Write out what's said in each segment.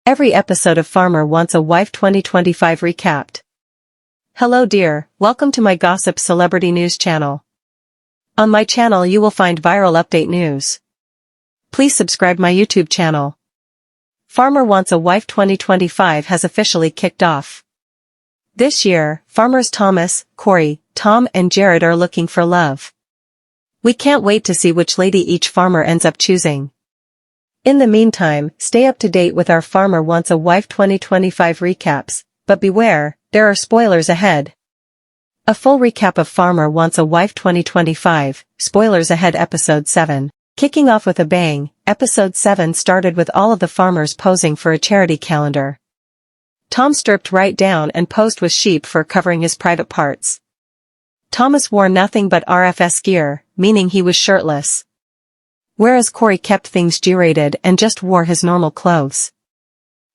Every episode of Farmer Wants a Wife 2025 recapped. Hello dear, welcome to my Gossip Celebrity News channel. On my channel you will find viral update news. Please subscribe my YouTube channel. Farmer Wants a Wife 2025 has officially kicked off. This year, farmers Thomas, Corey, Tom and Jarrad are looking for love. We can't wait to see which lady each farmer ends up choosing. In the meantime, stay up to date with our Farmer Wants a Wife 2025 recaps, but beware, there are spoilers ahead. A full recap of Farmer Wants a Wife 2025, spoilers ahead episode 7. Kicking off with a bang, episode 7 started with all of the farmers posing for a charity calendar. Tom stripped right down and posed with sheep fur covering his private parts. Thomas wore nothing but RFS gear, meaning he was shirtless. Whereas Corey kept things G-rated and just wore his normal clothes.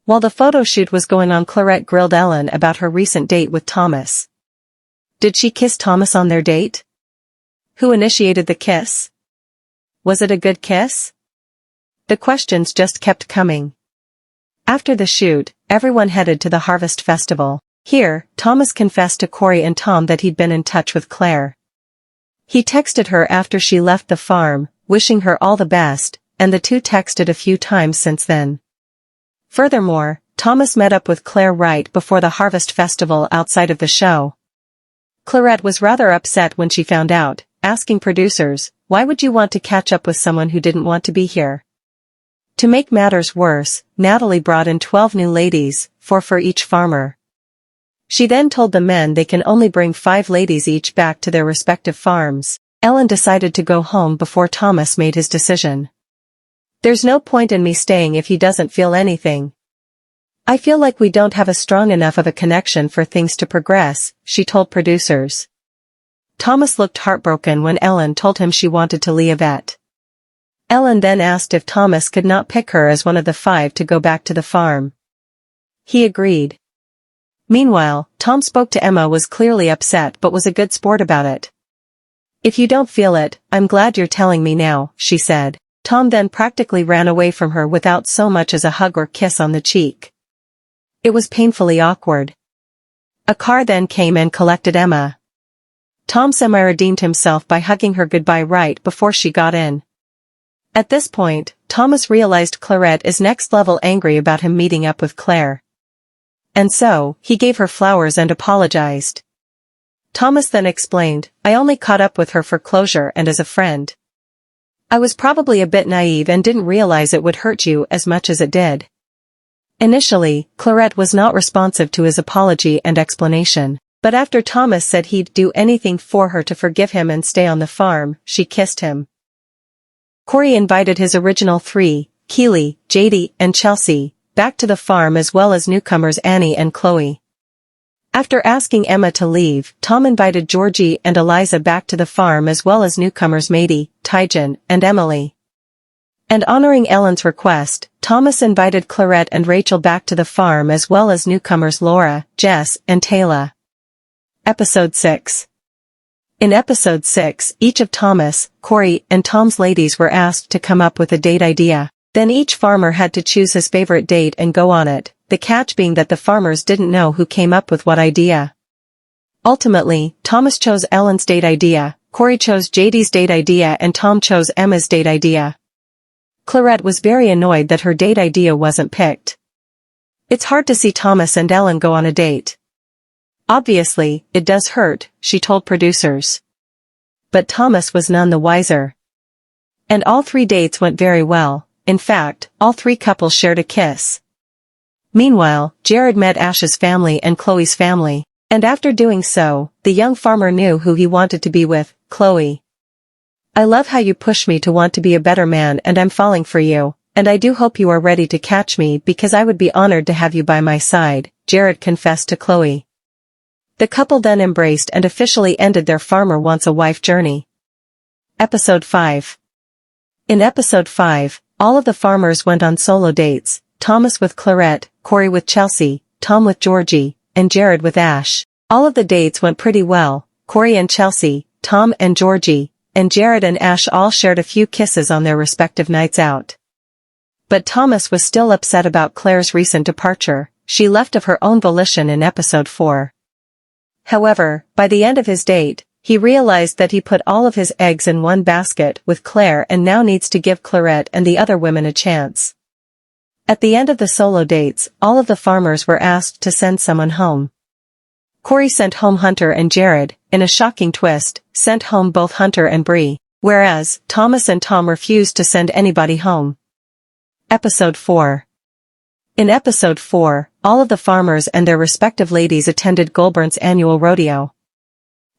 While the photo shoot was going on, Clarette grilled Ellen about her recent date with Thomas. Did she kiss Thomas on their date? Who initiated the kiss? Was it a good kiss? The questions just kept coming. After the shoot, everyone headed to the Harvest Festival. Here, Thomas confessed to Corey and Tom that he'd been in touch with Claire. He texted her after she left the farm, wishing her all the best, and the two texted a few times since then. Furthermore, Thomas met up with Claire right before the Harvest Festival outside of the show. Clarette was rather upset when she found out, asking producers, why would you want to catch up with someone who didn't want to be here? To make matters worse, Natalie brought in 12 new ladies, 4 for each farmer. She then told the men they can only bring 5 ladies each back to their respective farms. Ellen decided to go home before Thomas made his decision. There's no point in me staying if he doesn't feel anything. I feel like we don't have a strong enough of a connection for things to progress, she told producers. Thomas looked heartbroken when Ellen told him she wanted to leave Yvette. Ellen then asked if Thomas could not pick her as one of the 5 to go back to the farm. He agreed. Meanwhile, Tom spoke to Emma, was clearly upset but was a good sport about it. If you don't feel it, I'm glad you're telling me now, she said. Tom then practically ran away from her without so much as a hug or kiss on the cheek. It was painfully awkward. A car then came and collected Emma. Tom semi-redeemed himself by hugging her goodbye right before she got in. At this point, Thomas realized Clarette is next level angry about him meeting up with Claire. And so, he gave her flowers and apologized. Thomas then explained, I only caught up with her for closure and as a friend. I was probably a bit naive and didn't realize it would hurt you as much as it did. Initially, Clarette was not responsive to his apology and explanation, but after Thomas said he'd do anything for her to forgive him and stay on the farm, she kissed him. Corey invited his original 3, Keely, JD, and Chelsea, back to the farm as well as newcomers Annie and Chloe. After asking Emma to leave, Tom invited Georgie and Eliza back to the farm as well as newcomers Maddie, Tyjan, and Emily. And honoring Ellen's request, Thomas invited Clarette and Rachel back to the farm as well as newcomers Laura, Jess, and Taylor. Episode 6. In episode 6, each of Thomas, Corey, and Tom's ladies were asked to come up with a date idea. Then each farmer had to choose his favorite date and go on it, the catch being that the farmers didn't know who came up with what idea. Ultimately, Thomas chose Ellen's date idea, Corey chose JD's date idea and Tom chose Emma's date idea. Clarette was very annoyed that her date idea wasn't picked. It's hard to see Thomas and Ellen go on a date. Obviously, it does hurt, she told producers. But Thomas was none the wiser. And all 3 dates went very well. In fact, all 3 couples shared a kiss. Meanwhile, Jarrad met Ash's family and Chloe's family, and after doing so, the young farmer knew who he wanted to be with, Chloe. I love how you push me to want to be a better man and I'm falling for you, and I do hope you are ready to catch me because I would be honored to have you by my side, Jarrad confessed to Chloe. The couple then embraced and officially ended their Farmer Wants a Wife journey. Episode 5. In episode 5, all of the farmers went on solo dates, Thomas with Clarette, Corey with Chelsea, Tom with Georgie, and Jarrad with Ash. All of the dates went pretty well, Corey and Chelsea, Tom and Georgie, and Jarrad and Ash all shared a few kisses on their respective nights out. But Thomas was still upset about Claire's recent departure. She left of her own volition in episode 4. However, by the end of his date, he realized that he put all of his eggs in one basket with Claire and now needs to give Clarette and the other women a chance. At the end of the solo dates, all of the farmers were asked to send someone home. Corey sent home Hunter and Jarrad, in a shocking twist, sent home both Hunter and Bree, whereas Thomas and Tom refused to send anybody home. Episode 4. In episode 4, all of the farmers and their respective ladies attended Goulburn's annual rodeo.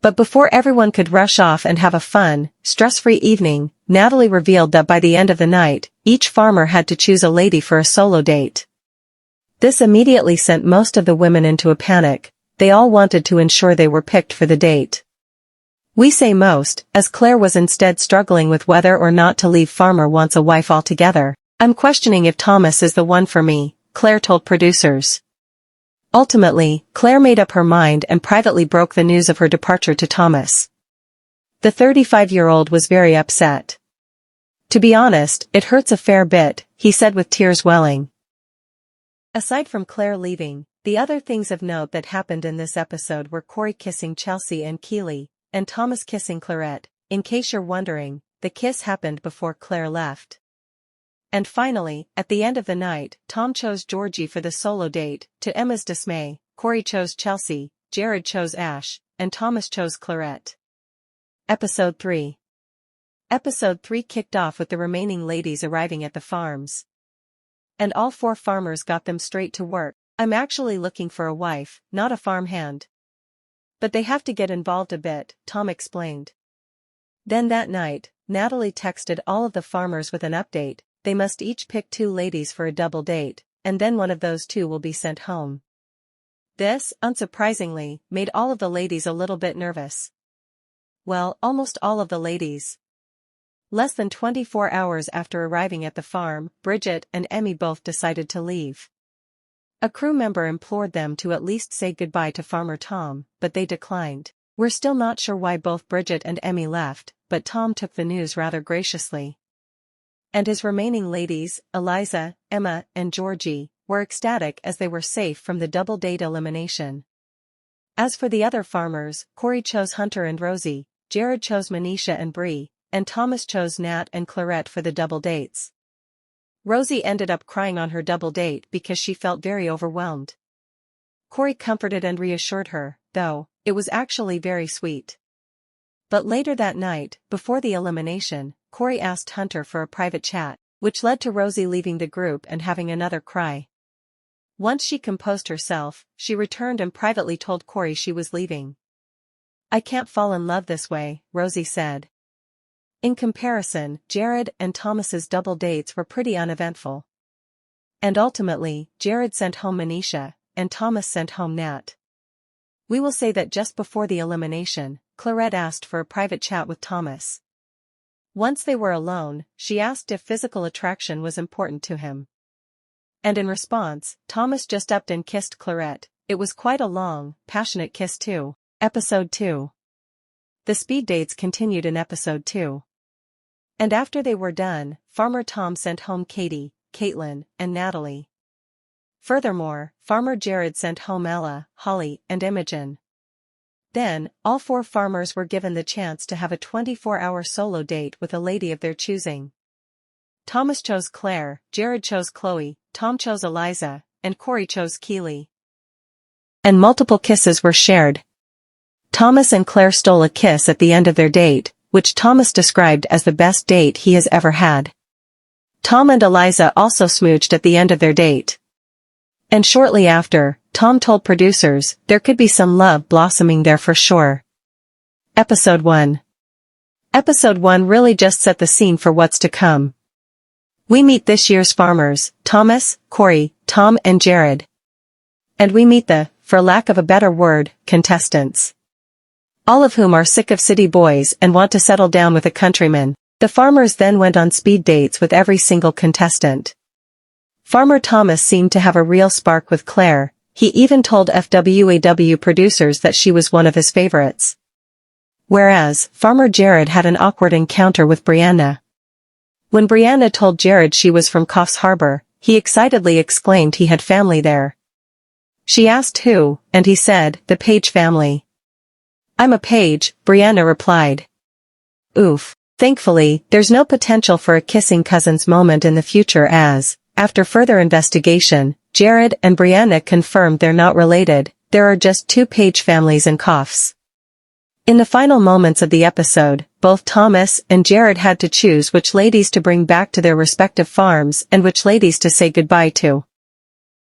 But before everyone could rush off and have a fun, stress-free evening, Natalie revealed that by the end of the night, each farmer had to choose a lady for a solo date. This immediately sent most of the women into a panic. They all wanted to ensure they were picked for the date. We say most, as Claire was instead struggling with whether or not to leave Farmer Wants a Wife altogether. "I'm questioning if Thomas is the one for me," Claire told producers. Ultimately, Claire made up her mind and privately broke the news of her departure to Thomas. The 35-year-old was very upset. "To be honest, it hurts a fair bit," he said with tears welling. Aside from Claire leaving, the other things of note that happened in this episode were Corey kissing Chelsea and Keely, and Thomas kissing Clarette. In case you're wondering, the kiss happened before Claire left. And finally, at the end of the night, Tom chose Georgie for the solo date. To Emma's dismay, Corey chose Chelsea, Jarrad chose Ash, and Thomas chose Clarette. Episode 3. Episode 3 kicked off with the remaining ladies arriving at the farms. And all 4 farmers got them straight to work. "I'm actually looking for a wife, not a farmhand. But they have to get involved a bit," Tom explained. Then that night, Natalie texted all of the farmers with an update. They must each pick 2 ladies for a double date, and then one of those 2 will be sent home. This, unsurprisingly, made all of the ladies a little bit nervous. Well, almost all of the ladies. Less than 24 hours after arriving at the farm, Bridget and Emmy both decided to leave. A crew member implored them to at least say goodbye to Farmer Tom, but they declined. We're still not sure why both Bridget and Emmy left, but Tom took the news rather graciously. And his remaining ladies, Eliza, Emma, and Georgie, were ecstatic as they were safe from the double date elimination. As for the other farmers, Corey chose Hunter and Rosie, Jarrad chose Manisha and Bree, and Thomas chose Nat and Clarette for the double dates. Rosie ended up crying on her double date because she felt very overwhelmed. Corey comforted and reassured her, though, it was actually very sweet. But later that night, before the elimination, Corey asked Hunter for a private chat, which led to Rosie leaving the group and having another cry. Once she composed herself, she returned and privately told Corey she was leaving. "I can't fall in love this way," Rosie said. In comparison, Jarrad and Thomas's double dates were pretty uneventful. And ultimately, Jarrad sent home Manisha, and Thomas sent home Nat. We will say that just before the elimination, Clarette asked for a private chat with Thomas. Once they were alone, she asked if physical attraction was important to him. And in response, Thomas just upped and kissed Clarette. It was quite a long, passionate kiss too. Episode 2. The speed dates continued in episode 2. And after they were done, Farmer Tom sent home Katie, Caitlin, and Natalie. Furthermore, Farmer Jarrad sent home Ella, Holly, and Imogen. Then, all 4 farmers were given the chance to have a 24-hour solo date with a lady of their choosing. Thomas chose Claire, Jarrad chose Chloe, Tom chose Eliza, and Corey chose Keely. And multiple kisses were shared. Thomas and Claire stole a kiss at the end of their date, which Thomas described as the best date he has ever had. Tom and Eliza also smooched at the end of their date. And shortly after, Tom told producers there could be some love blossoming there for sure. Episode 1. Episode 1 really just set the scene for what's to come. We meet this year's farmers, Thomas, Corey, Tom and Jarrad. And we meet the, for lack of a better word, contestants. All of whom are sick of city boys and want to settle down with a countryman. The farmers then went on speed dates with every single contestant. Farmer Thomas seemed to have a real spark with Claire. He even told FWAW producers that she was one of his favorites. Whereas, Farmer Jarrad had an awkward encounter with Brianna. When Brianna told Jarrad she was from Coffs Harbour, he excitedly exclaimed he had family there. She asked who, and he said, the Page family. I'm a Page, Brianna replied. Oof. Thankfully, there's no potential for a kissing cousins moment in the future as, after further investigation, Jarrad and Brianna confirmed they're not related, there are just two Page families in Coffs. In the final moments of the episode, both Thomas and Jarrad had to choose which ladies to bring back to their respective farms and which ladies to say goodbye to.